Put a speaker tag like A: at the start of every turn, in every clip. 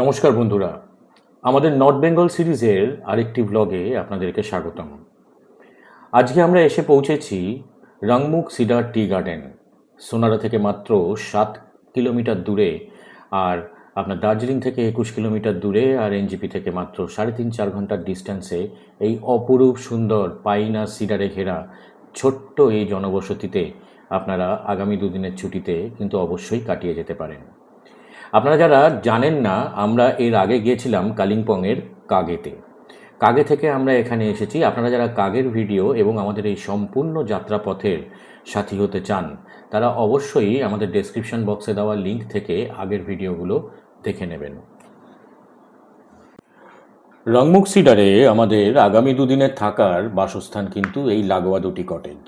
A: নমস্কার বন্ধুরা, আমাদের নর্থ বেঙ্গল সিরিজের আরেকটি ব্লগে আপনাদেরকে স্বাগতম। আজকে আমরা এসে পৌঁছেছি রংমুখ সিডার টি গার্ডেন। সোনারা থেকে মাত্র 7 কিলোমিটার দূরে, আর আপনার দার্জিলিং থেকে 21 কিলোমিটার দূরে, আর এনজিপি থেকে মাত্র 3.5-4 ঘন্টার ডিস্টেন্সে এই অপরূপ সুন্দর পাইন আর সিডারে ঘেরা ছোট্ট এই জনবসতিতে আপনারা আগামী দুদিনের ছুটিতে কিন্তু অবশ্যই কাটিয়ে যেতে পারেন। আপনারা যারা জানেন না, আমরা এর আগে গিয়েছিলাম কালিম্পংয়ের কাগেতে। কাগে থেকে আমরা এখানে এসেছি। আপনারা যারা কাগের ভিডিও এবং আমাদের এই সম্পূর্ণ যাত্রাপথের সাথী হতে চান, তারা অবশ্যই আমাদের ডেসক্রিপশন বক্সে দেওয়া লিঙ্ক থেকে আগের ভিডিওগুলো দেখে নেবেন। রংমুখ সিডারে আমাদের আগামী দুদিনের থাকার বাসস্থান কিন্তু এই লাগোয়া দুটি কটেজ।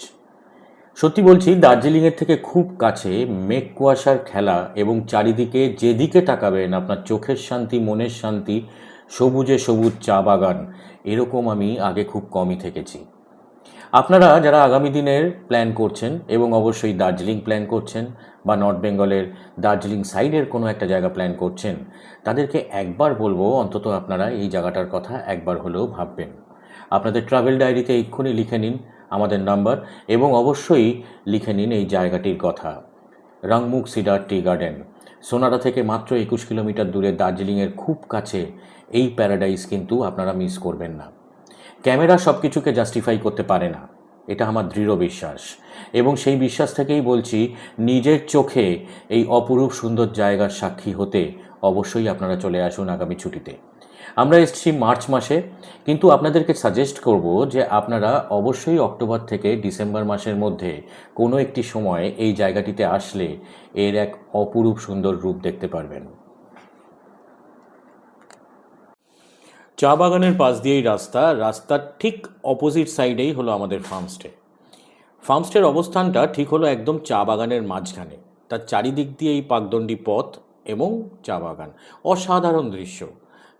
A: সত্যি বলছি, দার্জিলিংয়ের থেকে খুব কাছে, মেঘ কুয়াশার খেলা এবং চারিদিকে যেদিকে তাকাবেন আপনার চোখের শান্তি, মনের শান্তি, সবুজে সবুজ চা বাগান, এরকম আমি আগে খুব কমই থেকেছি। আপনারা যারা আগামী দিনের প্ল্যান করছেন এবং অবশ্যই দার্জিলিং প্ল্যান করছেন বা নর্থ বেঙ্গলের দার্জিলিং সাইডের কোনো একটা জায়গা প্ল্যান করছেন, তাদেরকে একবার বলবো অন্তত আপনারা এই জায়গাটার কথা একবার হলেও ভাববেন। আপনাদের ট্রাভেল ডায়েরিতে এক্ষুনি লিখে নিন আমাদের নাম্বার এবং অবশ্যই লিখে নিন এই জায়গাটির কথা। রংমুখ সিডার টি গার্ডেন, সোনারা থেকে মাত্র 21 কিলোমিটার দূরে, দার্জিলিংয়ের খুব কাছে এই প্যারাডাইস কিন্তু আপনারা মিস করবেন না। ক্যামেরা সব কিছুকে জাস্টিফাই করতে পারে না, এটা আমার দৃঢ় বিশ্বাস, এবং সেই বিশ্বাস থেকেই বলছি, নিজের চোখে এই অপরূপ সুন্দর জায়গার সাক্ষী হতে অবশ্যই আপনারা চলে আসুন আগামী ছুটিতে। আমরা এসেছি মার্চ মাসে, কিন্তু আপনাদেরকে সাজেস্ট করব যে আপনারা অবশ্যই অক্টোবর থেকে ডিসেম্বর মাসের মধ্যে কোনো একটি সময় এই জায়গাটিতে আসলে এর এক অপরূপ সুন্দর রূপ দেখতে পারবেন। চা বাগানের পাশ দিয়েই রাস্তার ঠিক অপোজিট সাইডেই হলো আমাদের ফার্মস্টে। ফার্মস্টের অবস্থানটা ঠিক হলো একদম চা বাগানের মাঝখানে। তার চারিদিক দিয়ে এই পাকদণ্ডী পথ এবং চা বাগান, অসাধারণ দৃশ্য।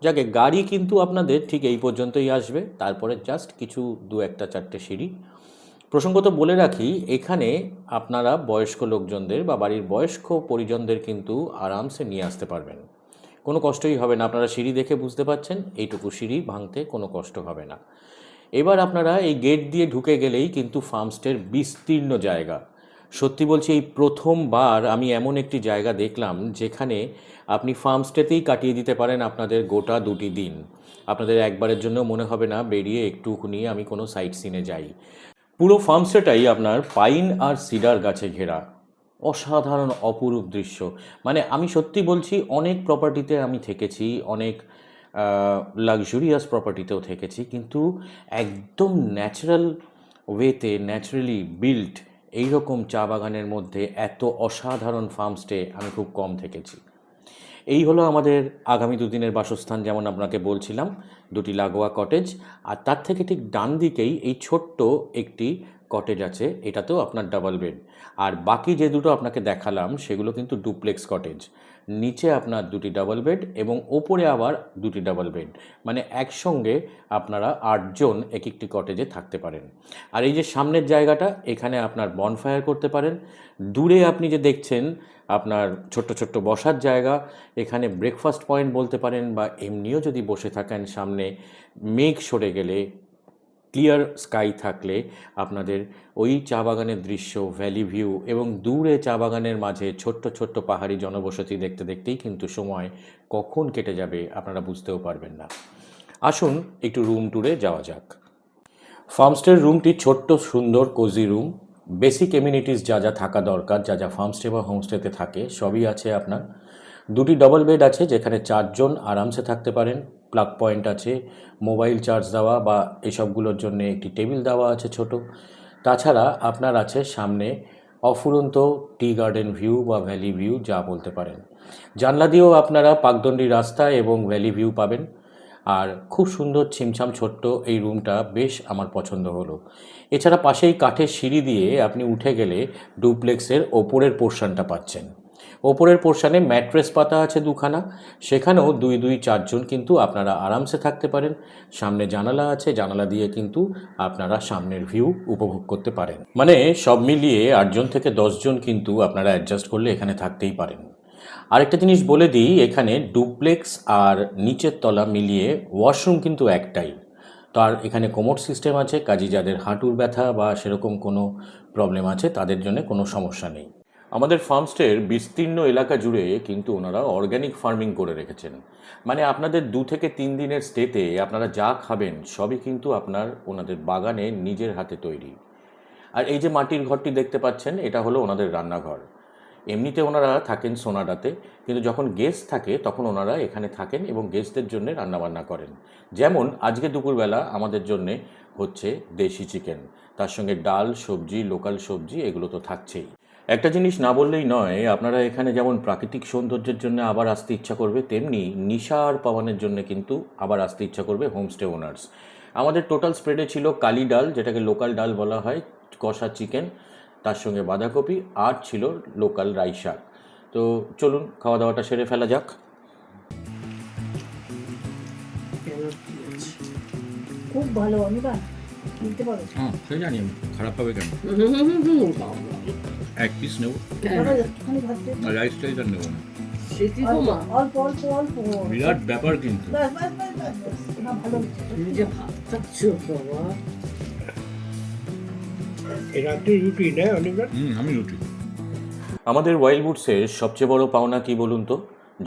A: যাকে গাড়ি কিন্তু আপনাদের ঠিক এই পর্যন্তই আসবে, তারপরে জাস্ট কিছু 2-1-4টে সিঁড়ি। প্রসঙ্গত বলে রাখি, এখানে আপনারা বয়স্ক লোকজনদের বা বাড়ির বয়স্ক পরিজনদের কিন্তু আরামসে নিয়ে আসতে পারবেন, কোনো কষ্টই হবে না। আপনারা সিঁড়ি দেখে বুঝতে পাচ্ছেন, এইটুকু সিঁড়ি ভাঙতে কোনো কষ্ট হবে না। এবার আপনারা এই গেট দিয়ে ঢুকে গেলেই কিন্তু ফার্মস্টের বিস্তীর্ণ জায়গা। সত্যি বলছি, এই প্রথমবার আমি এমন একটি জায়গা দেখলাম যেখানে আপনি ফার্মস্টেতেই কাটিয়ে দিতে পারেন আপনাদের গোটা 2টি দিন। আপনাদের একবারের জন্য মনে হবে না বেরিয়ে একটুখানি আমি কোনো সাইট সিনে যাই। পুরো ফার্মস্টেটাই আপনার পাইন আর সিডার গাছে ঘেরা, অসাধারণ অপরূপ দৃশ্য। মানে আমি সত্যি বলছি, অনেক প্রপার্টিতে আমি থেকেছি, অনেক লাক্সুরিয়াস প্রপার্টিতেও থেকেছি, কিন্তু একদম ন্যাচারাল ওয়েতে, ন্যাচারালি বিল্ট এইরকম চা বাগানের মধ্যে এত অসাধারণ ফার্মস্টে আমি খুব কম থেকেছি। এই হলো আমাদের আগামী দুদিনের বাসস্থান, যেমন আপনাকে বলছিলাম, 2টি লাগোয়া কটেজ। আর তার থেকে ঠিক ডান দিকেই এই ছোট্ট একটি কটেজ আছে, এটাতেও আপনার ডাবল বেড। আর বাকি যে দুটো আপনাকে দেখালাম সেগুলো কিন্তু ডুপ্লেক্স কটেজ। নিচে আপনার 2টি ডাবল বেড এবং ওপরে আবার 2টি ডাবল বেড, মানে একসঙ্গে আপনারা 8 জন এক একটি কটেজে থাকতে পারেন। আর এই যে সামনের জায়গাটা, এখানে আপনার বনফায়ার করতে পারেন। দূরে আপনি যে দেখছেন আপনার ছোট্ট ছোট্ট বসার জায়গা, এখানে ব্রেকফাস্ট পয়েন্ট বলতে পারেন, বা এমনিও যদি বসে থাকেন, সামনে মেঘ সরে গেলে, ক্লিয়ার স্কাই থাকলে আপনাদের ওই চা বাগানের দৃশ্য, ভ্যালি ভিউ এবং দূরে চা বাগানের মাঝে ছোট্ট ছোট্ট পাহাড়ি জনবসতি দেখতে দেখতেই কিন্তু সময় কখন কেটে যাবে আপনারা বুঝতেও পারবেন না। আসুন একটু রুম ট্যুরে যাওয়া যাক। ফার্মস্টের রুমটি ছোট্ট, সুন্দর, কোজি রুম। বেসিক এমিনিটিস যা যা থাকা দরকার, যা যা ফার্মস্টে বা হোমস্টেতে থাকে, সবই আছে আপনার। 2টি ডাবল বেড আছে যেখানে 4 জন আরামসে থাকতে পারেন। প্লাগ পয়েন্ট আছে, মোবাইল চার্জ দেওয়া বা এসবগুলোর জন্য একটি টেবিল দেওয়া আছে ছোট। তাছাড়া আপনার আছে সামনে অফুরন্ত টি গার্ডেন ভিউ বা ভ্যালি ভিউ যা বলতে পারেন। জানলা দিয়েও আপনারা পাকদণ্ডী রাস্তা এবং ভ্যালি ভিউ পাবেন। আর খুব সুন্দর ছিমছাম ছোট্ট এই রুমটা বেশ আমার পছন্দ হলো। এছাড়া পাশেই কাঠের সিঁড়ি দিয়ে আপনি উঠে গেলে ডুপ্লেক্সের ওপরের পোর্শনটা পাচ্ছেন। ওপরের পোর্শনে ম্যাট্রেস পাতা আছে 2খানা, সেখানেও 2-4 জন কিন্তু আপনারা আরামসে থাকতে পারেন। সামনে জানালা আছে, জানালা দিয়ে কিন্তু আপনারা সামনের ভিউ উপভোগ করতে পারেন। মানে সব মিলিয়ে 8 জন থেকে 10 জন কিন্তু আপনারা অ্যাডজাস্ট করলে এখানে থাকতেই পারেন। আরেকটা জিনিস বলে দিই, এখানে ডুপ্লেক্স আর নিচের তলা মিলিয়ে ওয়াশরুম কিন্তু একটাই। তো আর এখানে কোমোড সিস্টেম আছে, কাজী যাদের হাঁটুর ব্যথা বা সেরকম কোনো প্রবলেম আছে তাদের জন্য কোনো সমস্যা নেই। আমাদের ফার্মস্টের বিস্তীর্ণ এলাকা জুড়ে কিন্তু ওনারা অর্গ্যানিক ফার্মিং করে রেখেছেন। মানে আপনাদের 2 থেকে 3 দিনের স্টেতে আপনারা যা খাবেন সবই কিন্তু আপনার ওনাদের বাগানে নিজের হাতে তৈরি। আর এই যে মাটির ঘরটি দেখতে পাচ্ছেন, এটা হলো ওনাদের রান্নাঘর। এমনিতে ওনারা থাকেন সোনাডাতে, কিন্তু যখন গেস্ট থাকে তখন ওনারা এখানে থাকেন এবং গেস্টদের জন্য রান্নাবান্না করেন। যেমন আজকে দুপুরবেলা আমাদের জন্যে হচ্ছে দেশি চিকেন, তার সঙ্গে ডাল, সবজি, লোকাল সবজি, এগুলো তো থাকছেই। একটা জিনিস না বললেই নয়, আপনারা এখানে যেমন প্রাকৃতিক সৌন্দর্যের জন্য আবার আসতে ইচ্ছা করবে, তেমনি নিশা আর পাওয়ানের জন্য কিন্তু আবার আসতে ইচ্ছা করবে হোমস্টে ওনার্স। আমাদের টোটাল স্প্রেডে ছিল কালি ডাল, যেটাকে লোকাল ডাল বলা হয়, কষা চিকেন, তার সঙ্গে বাঁধাকপি, আর ছিল লোকাল রাই শাক। তো চলুন খাওয়া দাওয়াটা সেরে ফেলা যাক।
B: খুব ভালো অনির্বাণ, নিতে পারো।
A: হ্যাঁ, সে জানি আমি, খারাপ হবে কেন? এক পিস নেব,
B: বাবা, একটুখানি ভাত দে।
A: রাইসটাই তার নেব না।
B: অল্প অল্প অল্প।
A: বিরাট ব্যাপার কিন্তু।
B: ব্যাস, ব্যাস, ব্যাস, ব্যাস, ব্যাস। না, ভালো হচ্ছে।
C: তুমি যে ভাত খাচ্ছ বাবা,
D: রাত্রে রুটি না অনেকবার।
A: আমি রুটি। আমাদের ওয়াইল্ড বুটসের সবচেয়ে বড় পাওনা কি বলুন তো?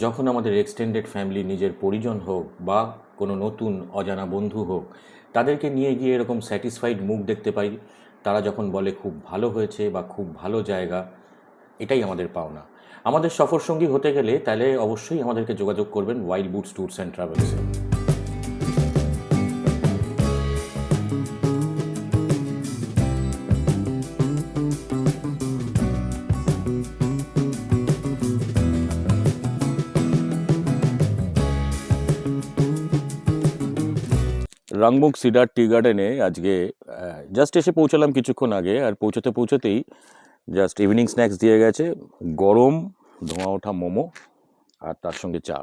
A: যখন আমাদের এক্সটেন্ডেড ফ্যামিলি, নিজের পরিজন হোক বা কোনো নতুন অজানা বন্ধু হোক, তাদেরকে নিয়ে গিয়ে এরকম স্যাটিসফাইড মুখ দেখতে পাই, তারা যখন বলে খুব ভালো হয়েছে বা খুব ভালো জায়গা, এটাই আমাদের পাওনা। আমাদের সফর সঙ্গী হতে গেলে তাহলে অবশ্যই আমাদেরকে যোগাযোগ করবেন ওয়াইল্ড বুটস ট্যুরস অ্যান্ড ট্রাভেলসে। রাংমুখ সিডার টি গার্ডেনে আজকে জাস্ট এসে পৌঁছালাম কিছুক্ষণ আগে, আর পৌঁছতেই জাস্ট ইভিনিং স্ন্যাক্স দিয়ে গেছে গরম ধোঁয়া ওঠা মোমো আর তার সঙ্গে চা।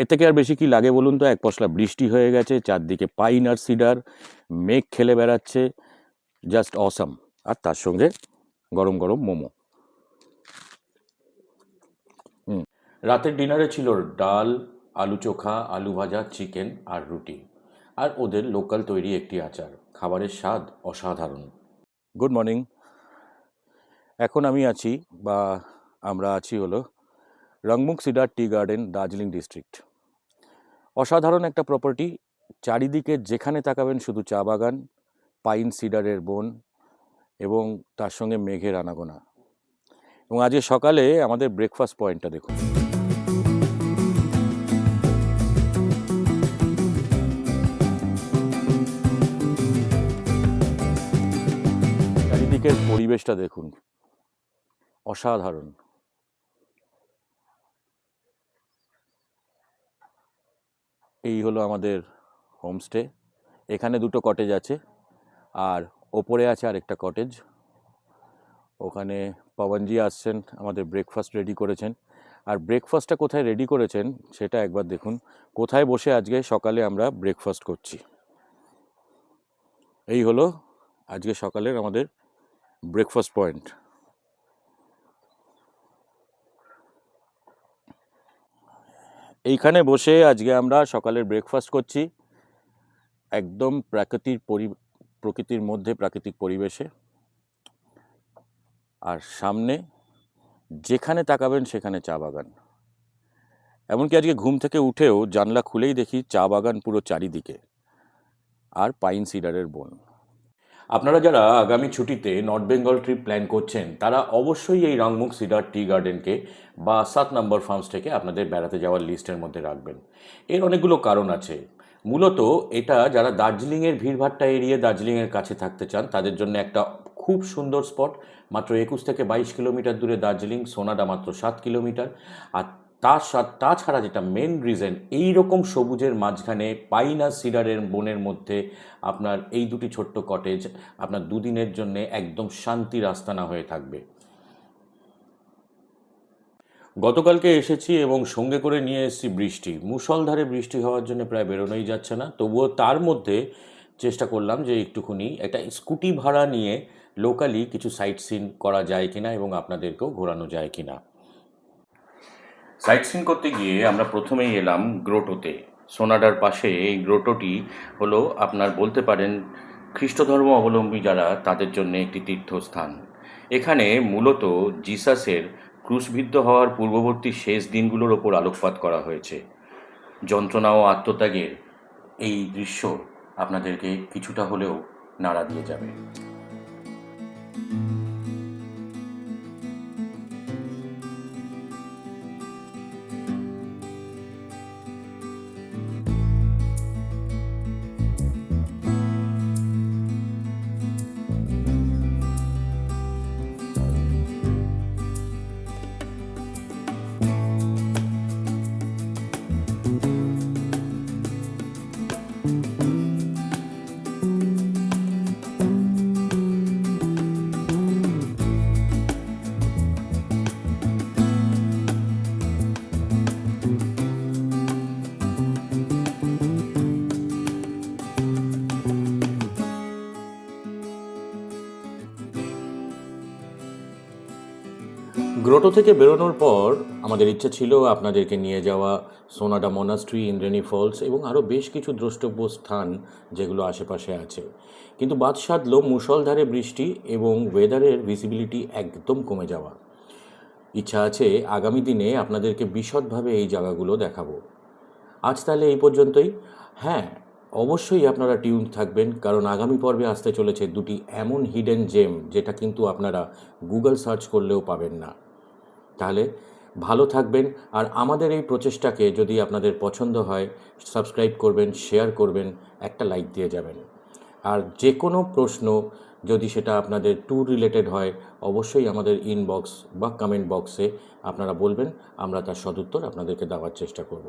A: এর থেকে আর বেশি কি লাগে বলুন তো? এক পশলা বৃষ্টি হয়ে গেছে, চারদিকে পাইন আর সিডার, মেঘ খেলে বেড়াচ্ছে, জাস্ট অসাম। আর তার সঙ্গে গরম গরম মোমো। রাতের ডিনারে ছিল ডাল, আলু চোখা, আলু ভাজা, চিকেন আর রুটি, আর ওদের লোকাল তৈরি একটি আচার। খাবারের স্বাদ অসাধারণ। Good morning. এখন আমি আছি, বা আমরা আছি হলো Rangmukh cedar tea garden, Darjeeling district. অসাধারণ একটা প্রপার্টি, চারিদিকে যেখানে তাকাবেন শুধু চা বাগান, পাইন সিডারের বন এবং তার সঙ্গে মেঘের আনাগোনা। এবং আজকে সকালে আমাদের ব্রেকফাস্ট পয়েন্টটা দেখুন। চারিদিকের পরিবেশটা দেখুন, অসাধারণ। এই হলো আমাদের হোমস্টে। এখানে 2টো কটেজ আছে, আর ওপরে আছে আরেকটা কটেজ। ওখানে পবনজি আসছেন, আমাদের ব্রেকফাস্ট রেডি করেছেন। আর ব্রেকফাস্টটা কোথায় রেডি করেছেন সেটা একবার দেখুন। কোথায় বসে আজকে সকালে আমরা ব্রেকফাস্ট করছি। এই হলো আজকে সকালের আমাদের ব্রেকফাস্ট পয়েন্ট। এইখানে বসে আজকে আমরা সকালের ব্রেকফাস্ট করছি, একদম প্রকৃতির মধ্যে, প্রাকৃতিক পরিবেশে। আর সামনে যেখানে তাকাবেন সেখানে চা বাগান। এমনকি আজকে ঘুম থেকে উঠেও জানলা খুলেই দেখি চা বাগান পুরো চারিদিকে, আর পাইন সিডারের বন। আপনারা যারা আগামী ছুটিতে নর্থ বেঙ্গল ট্রিপ প্ল্যান করছেন, তারা অবশ্যই এই রাংমুখ সিডার টি গার্ডেনকে বা 7 নম্বর ফার্মস্টেকে আপনাদের বেড়াতে যাওয়ার লিস্টের মধ্যে রাখবেন। এর অনেকগুলো কারণ আছে। মূলত এটা যারা দার্জিলিংয়ের ভিড়ভাট্টা এড়িয়ে দার্জিলিংয়ের কাছে থাকতে চান, তাদের জন্য একটা খুব সুন্দর স্পট। মাত্র 21 থেকে 22 কিলোমিটার দূরে দার্জিলিং, সোনাডা মাত্র 7 কিলোমিটার। আর তাছাড়া যেটা মেন রিজন, এই রকম সবুজের মাঝখানে পাইন আর সিডারের বনের মধ্যে আপনার এই 2টি ছোট্ট কটেজ আপনার 2 দিনের জন্য একদম শান্তির আস্তানা হয়ে থাকবে। গতকালকে এসেছি এবং সঙ্গে করে নিয়ে এসেছি বৃষ্টি। মুষলধারে বৃষ্টি হওয়ার জন্য প্রায় বেরোনোই যাচ্ছে না। তবুও তার মধ্যে চেষ্টা করলাম যে একটুখানি একটা স্কুটি ভাড়া নিয়ে লোকালি কিছু সাইট সিন করা যায় কিনা এবং আপনাদেরকেও ঘোরানো যায় কিনা। সাইট সিন করতে গিয়ে আমরা প্রথমেই এলাম গ্রোটোতে। সোনাডার পাশে এই গ্রোটোটি হলো আপনার বলতে পারেন খ্রিস্ট ধর্ম অবলম্বী যারা তাদের জন্য একটি তীর্থস্থান। এখানে মূলত জিসাসের ক্রুশবিদ্ধ হওয়ার পূর্ববর্তী শেষ দিনগুলোর ওপর আলোকপাত করা হয়েছে। যন্ত্রণা ও আত্মত্যাগের এই দৃশ্য আপনাদেরকে কিছুটা হলেও নাড়া দিয়ে যাবে। গ্রোটো থেকে বেরোনোর পর আমাদের ইচ্ছা ছিল আপনাদেরকে নিয়ে যাওয়া সোনাডা মনাস্ট্রি, ইন্দ্রাণী ফলস এবং আরও বেশ কিছু দ্রষ্টব্য স্থান যেগুলো আশেপাশে আছে, কিন্তু বাদ সাধলো মুষলধারে বৃষ্টি এবং ওয়েদারের ভিজিবিলিটি একদম কমে যাওয়া। ইচ্ছা আছে আগামী দিনে আপনাদেরকে বিশদভাবে এই জায়গাগুলো দেখাবো। আজ তাহলে এই পর্যন্তই। হ্যাঁ, অবশ্যই আপনারা টিউন থাকবেন, কারণ আগামী পর্বে আসতে চলেছে দুটি এমন হিডেন জেম যেটা কিন্তু আপনারা গুগল সার্চ করলেও পাবেন না। তাহলে ভালো থাকবেন, আর আমাদের এই প্রচেষ্টাকে যদি আপনাদের পছন্দ হয় সাবস্ক্রাইব করবেন, শেয়ার করবেন, একটা লাইক দিয়ে যাবেন। আর যে কোনো প্রশ্ন যদি সেটা আপনাদের ট্যুর রিলেটেড হয় অবশ্যই আমাদের ইনবক্স বা কমেন্ট বক্সে আপনারা বলবেন, আমরা তার সদুত্তর আপনাদেরকে দেওয়ার চেষ্টা করব।